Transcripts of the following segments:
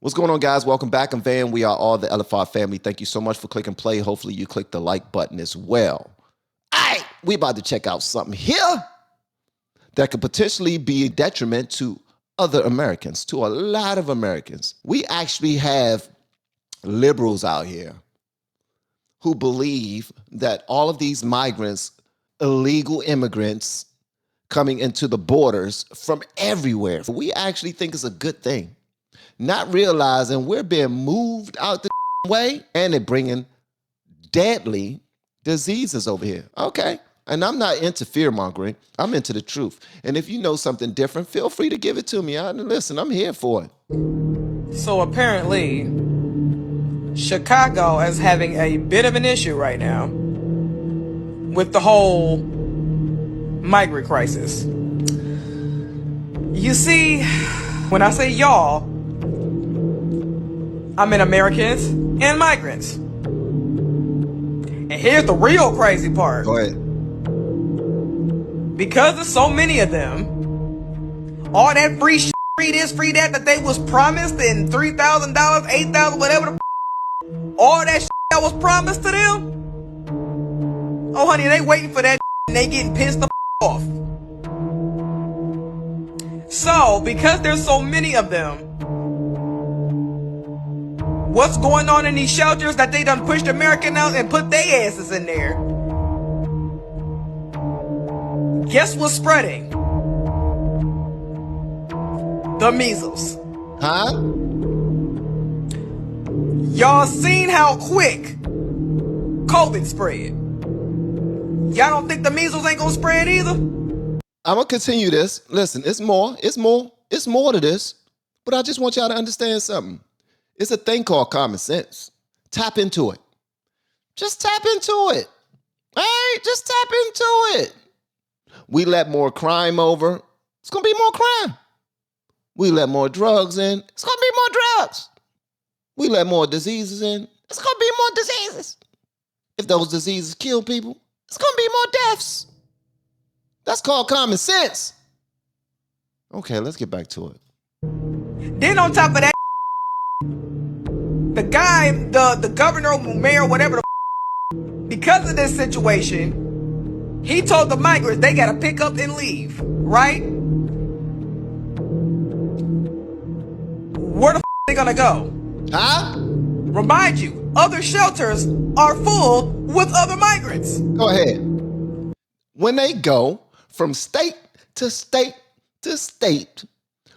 What's going on, guys? Welcome back. I'm Van. We are all the LFR family. Thank you so much for clicking play. Hopefully you click the like button as well. All right, we about to check out something here that could potentially be a detriment to other Americans, to a lot of Americans. We actually have liberals out here who believe that all of these migrants, illegal immigrants coming into the borders from everywhere, we actually think it's a good thing. Not realizing we're being moved out the way and they're bringing deadly diseases over here. Okay. And I'm not into fear mongering. I'm into the truth. And if you know something different, feel free to give it to me. Listen, I'm here for it. So apparently, Chicago is having a bit of an issue right now with the whole migrant crisis. You see, when I say y'all, I mean Americans and migrants. And here's the real crazy part. Go ahead. Because there's so many of them, all that free shit, free this, free that they was promised, and $3,000, $8,000, whatever all that shit that was promised to them. Oh honey, they waiting for that shit and they getting pissed the off. So, because there's so many of them, what's going on in these shelters that they done pushed American out and put their asses in there? Guess what's spreading? The measles. Huh? Y'all seen how quick COVID spread. Y'all don't think the measles ain't gonna spread either? I'm gonna continue this. Listen, it's more to this. But I just want y'all to understand something. It's a thing called common sense. Tap into it. Just tap into it. All right? Just tap into it. We let more crime over, it's going to be more crime. We let more drugs in, it's going to be more drugs. We let more diseases in, it's going to be more diseases. If those diseases kill people, it's going to be more deaths. That's called common sense. Okay, let's get back to it. Then on top of that, the guy, the governor, mayor, whatever, because of this situation, he told the migrants they gotta pick up and leave, right? Where the they gonna go? Huh? Remind you, other shelters are full with other migrants. Go ahead. When they go from state to state to state,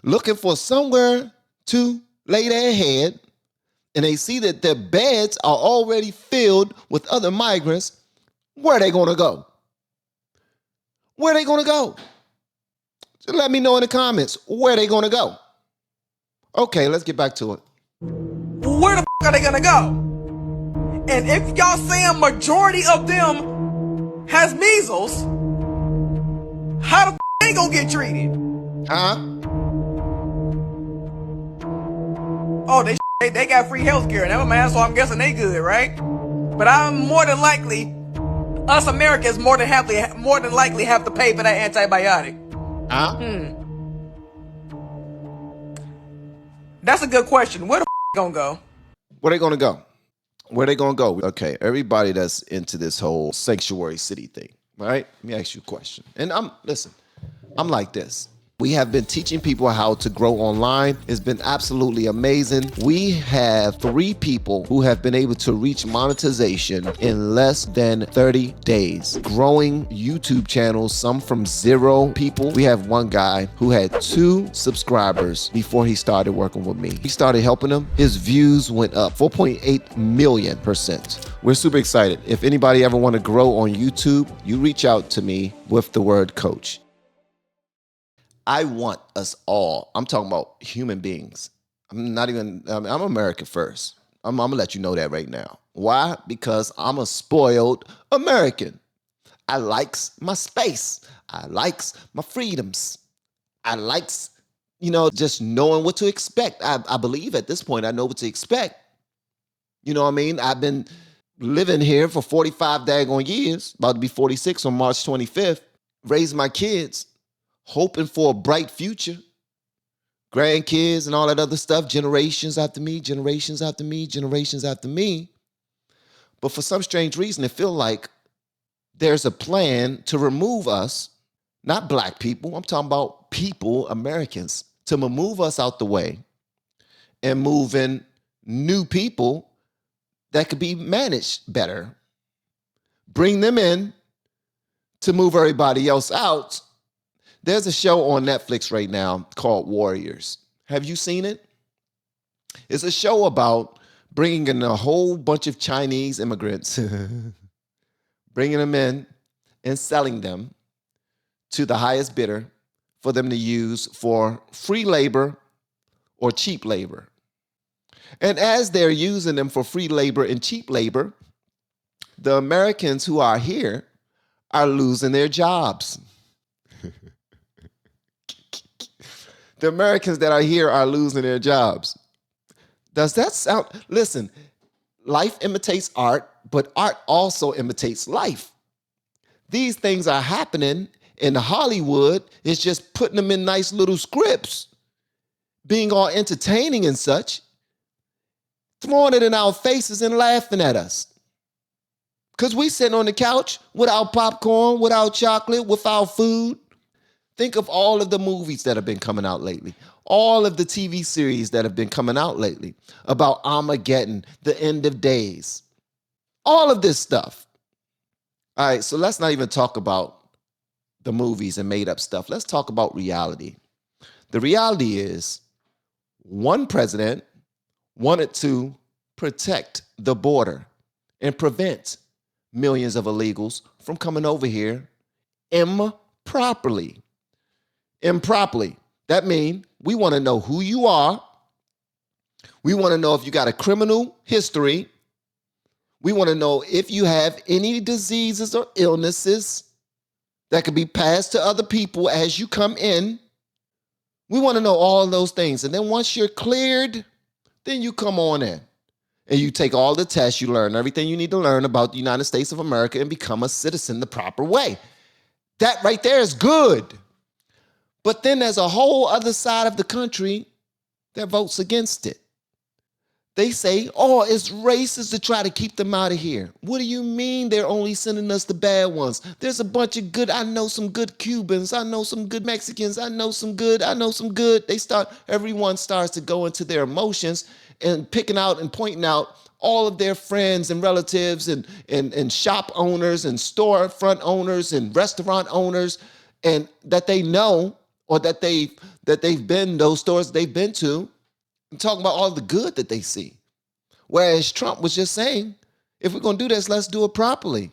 looking for somewhere to lay their head, and they see that their beds are already filled with other migrants, where are they gonna go? Where are they going to go? Just let me know in the comments. Where are they going to go? Okay, let's get back to it. Where the are they going to go? And if y'all say a majority of them has measles, how the they going to get treated? Huh? Oh, they got free health care. Never mind, so I'm guessing they good, right? But I'm more than likely, us Americans more than likely have to pay for that antibiotic. Huh? That's a good question. Where the gonna go? Where they gonna go? Where they gonna go? Okay, everybody that's into this whole sanctuary city thing, right? Let me ask you a question. And I'm like this. We have been teaching people how to grow online. It's been absolutely amazing. We have 3 people who have been able to reach monetization in less than 30 days. Growing YouTube channels, some from 0 people. We have one guy who had 2 subscribers before he started working with me. We started helping him. His views went up 4.8 million%. We're super excited. If anybody ever want to grow on YouTube, you reach out to me with the word coach. I want us all, I'm talking about human beings. I'm America first. I'm going to let you know that right now. Why? Because I'm a spoiled American. I likes my space. I likes my freedoms. I likes, just knowing what to expect. I believe at this point I know what to expect. You know what I mean? I've been living here for 45 daggone years, about to be 46 on March 25th, raised my kids, hoping for a bright future, grandkids and all that other stuff, generations after me, generations after me, generations after me. But for some strange reason, it feels like there's a plan to remove us, not black people, I'm talking about people, Americans, to remove us out the way and move in new people that could be managed better. Bring them in to move everybody else out. There's a show on Netflix right now called Warriors. Have you seen it? It's a show about bringing in a whole bunch of Chinese immigrants, bringing them in and selling them to the highest bidder for them to use for free labor or cheap labor. And as they're using them for free labor and cheap labor, the Americans who are here are losing their jobs. The Americans that are here are losing their jobs. Does that sound? Listen, life imitates art, but art also imitates life. These things are happening in Hollywood. It's just putting them in nice little scripts, being all entertaining and such, throwing it in our faces and laughing at us. Because we sitting on the couch without popcorn, without chocolate, without food. Think of all of the movies that have been coming out lately, all of the TV series that have been coming out lately about Armageddon, the end of days, all of this stuff. All right, so let's not even talk about the movies and made up stuff. Let's talk about reality. The reality is one president wanted to protect the border and prevent millions of illegals from coming over here improperly. That means we want to know who you are. We want to know if you got a criminal history. We want to know if you have any diseases or illnesses that could be passed to other people as you come in. We want to know all those things. And then once you're cleared, then you come on in. And you take all the tests, you learn everything you need to learn about the United States of America and become a citizen the proper way. That right there is good. But then there's a whole other side of the country that votes against it. They say, oh, it's racist to try to keep them out of here. What do you mean they're only sending us the bad ones? There's a bunch of good, I know some good Cubans, I know some good Mexicans, I know some good. Everyone starts to go into their emotions and picking out and pointing out all of their friends and relatives and shop owners and storefront owners and restaurant owners and that they know or that they've been, those stores they've been to, and talking about all the good that they see. Whereas Trump was just saying, if we're going to do this, let's do it properly.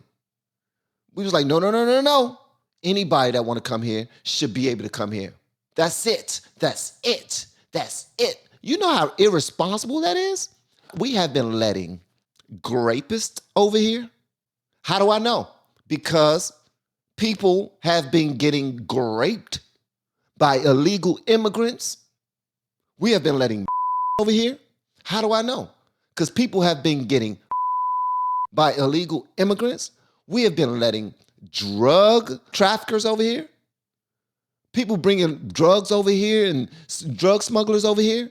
We was like, no. Anybody that want to come here should be able to come here. That's it. You know how irresponsible that is? We have been letting grapists over here. How do I know? Because people have been getting graped by illegal immigrants. We have been letting over here. How do I know? Because people have been getting by illegal immigrants. We have been letting drug traffickers over here. People bringing drugs over here and drug smugglers over here.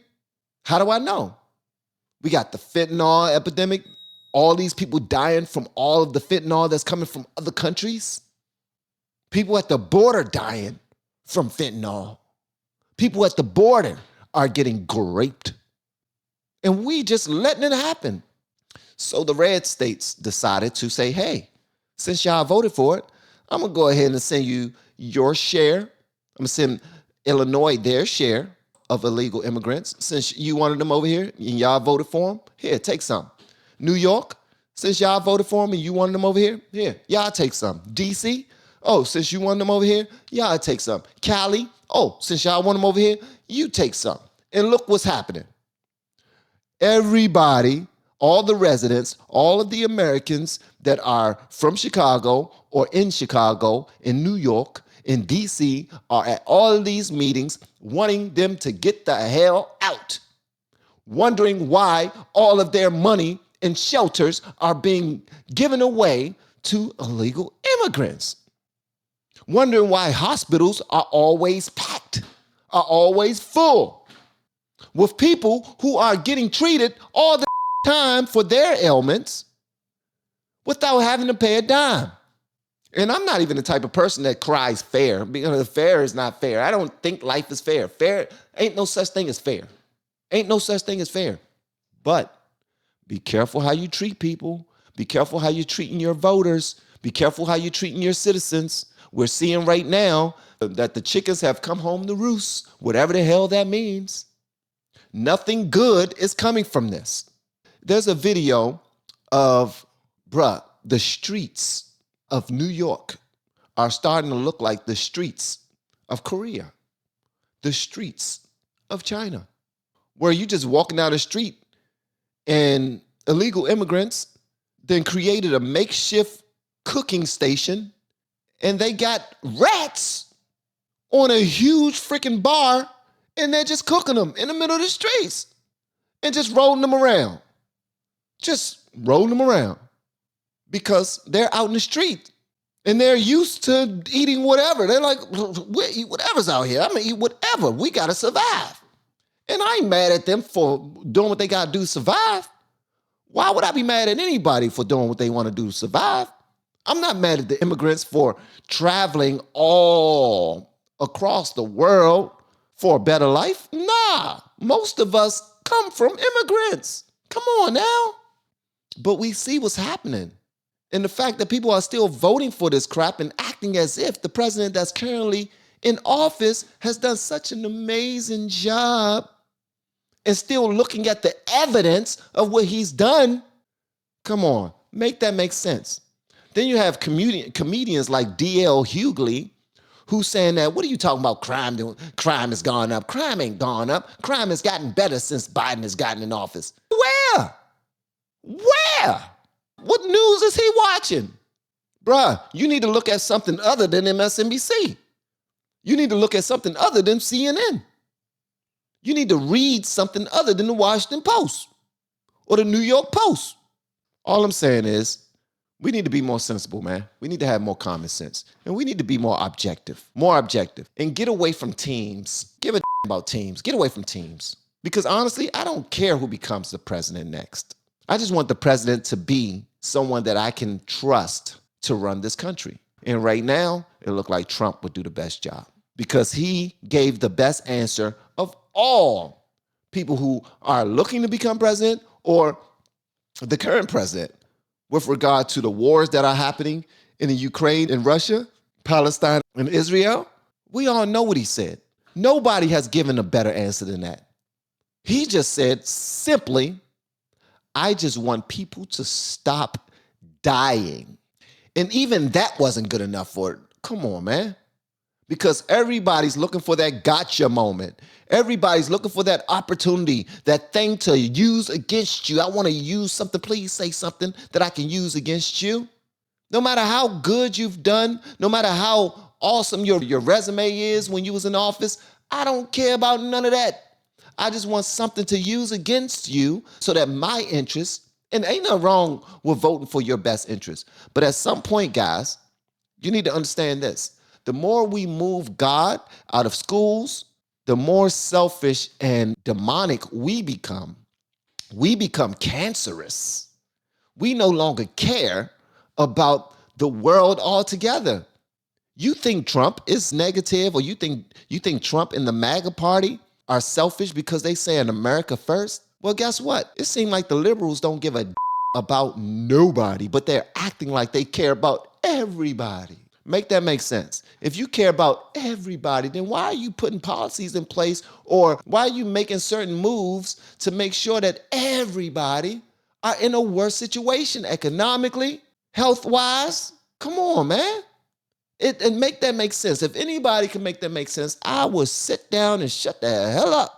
How do I know? We got the fentanyl epidemic. All these people dying from all of the fentanyl that's coming from other countries. People at the border dying from fentanyl. People at the border are getting graped. And we just letting it happen. So the red states decided to say, hey, since y'all voted for it, I'm going to go ahead and send you your share. I'm going to send Illinois their share of illegal immigrants. Since you wanted them over here and y'all voted for them, here, take some. New York, since y'all voted for them and you wanted them over here, y'all take some. DC, oh, since you wanted them over here, y'all take some. Cali, oh, since y'all want them over here, you take some. And look what's happening. Everybody, all the residents, all of the Americans that are from Chicago or in Chicago, in New York, in DC, are at all of these meetings wanting them to get the hell out, wondering why all of their money and shelters are being given away to illegal immigrants, wondering why hospitals are always packed, are always full. with people who are getting treated all the time for their ailments without having to pay a dime. And I'm not even the type of person that cries fair, because fair is not fair. I don't think life is fair. Fair, ain't no such thing as fair. Ain't no such thing as fair. But be careful how you treat people. Be careful how you're treating your voters. Be careful how you're treating your citizens. We're seeing right now that the chickens have come home to roost, whatever the hell that means. Nothing good is coming from this. There's a video of, the streets of New York are starting to look like the streets of Korea, the streets of China, where you just walking down the street and illegal immigrants then created a makeshift cooking station, and they got rats on a huge freaking bar, and they're just cooking them in the middle of the streets and just rolling them around. Just rolling them around because they're out in the street and they're used to eating whatever. They're like, we eat whatever's out here. I'm gonna eat whatever. We gotta survive. And I ain't mad at them for doing what they gotta do to survive. Why would I be mad at anybody for doing what they want to do to survive? I'm not mad at the immigrants for traveling all across the world for a better life. Nah, most of us come from immigrants. Come on now. But we see what's happening. And the fact that people are still voting for this crap and acting as if the president that's currently in office has done such an amazing job and still looking at the evidence of what he's done. Come on, make that make sense. Then you have comedians like D.L. Hughley who's saying that, what are you talking about? Crime has gone up. Crime ain't gone up. Crime has gotten better since Biden has gotten in office. Where? What news is he watching? You need to look at something other than MSNBC. You need to look at something other than CNN. You need to read something other than the Washington Post or the New York Post. All I'm saying is we need to be more sensible, man. We need to have more common sense. And we need to be more objective, and get away from teams. Give a about teams. Get away from teams. Because honestly, I don't care who becomes the president next. I just want the president to be someone that I can trust to run this country. And right now, it looked like Trump would do the best job because he gave the best answer of all people who are looking to become president or the current president with regard to the wars that are happening in the Ukraine and Russia, Palestine and Israel. We all know what he said. Nobody has given a better answer than that. He just said simply, I just want people to stop dying. And even that wasn't good enough for it. Come on, man. Because everybody's looking for that gotcha moment. Everybody's looking for that opportunity, that thing to use against you. I want to use something. Please say something that I can use against you. No matter how good you've done, no matter how awesome your resume is when you was in office, I don't care about none of that. I just want something to use against you so that my interests, and ain't nothing wrong with voting for your best interest. But at some point, guys, you need to understand this. The more we move God out of schools, the more selfish and demonic we become. We become cancerous. We no longer care about the world altogether. You think Trump is negative, or you think Trump and the MAGA party are selfish because they say in America first? Well, guess what? It seems like the liberals don't give a about nobody, but they're acting like they care about everybody. Make that make sense. If you care about everybody, then why are you putting policies in place, or why are you making certain moves to make sure that everybody are in a worse situation economically, health-wise? Come on, man. And make that make sense. If anybody can make that make sense, I will sit down and shut the hell up.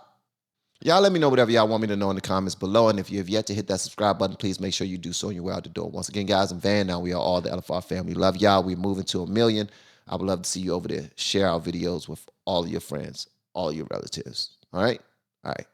Y'all let me know whatever y'all want me to know in the comments below. And if you have yet to hit that subscribe button, please make sure you do so on your way out the door. Once again, guys, I'm Van. Now we are all the LFR family. Love y'all. We're moving to 1 million. I would love to see you over there. Share our videos with all of your friends, all your relatives. All right? All right.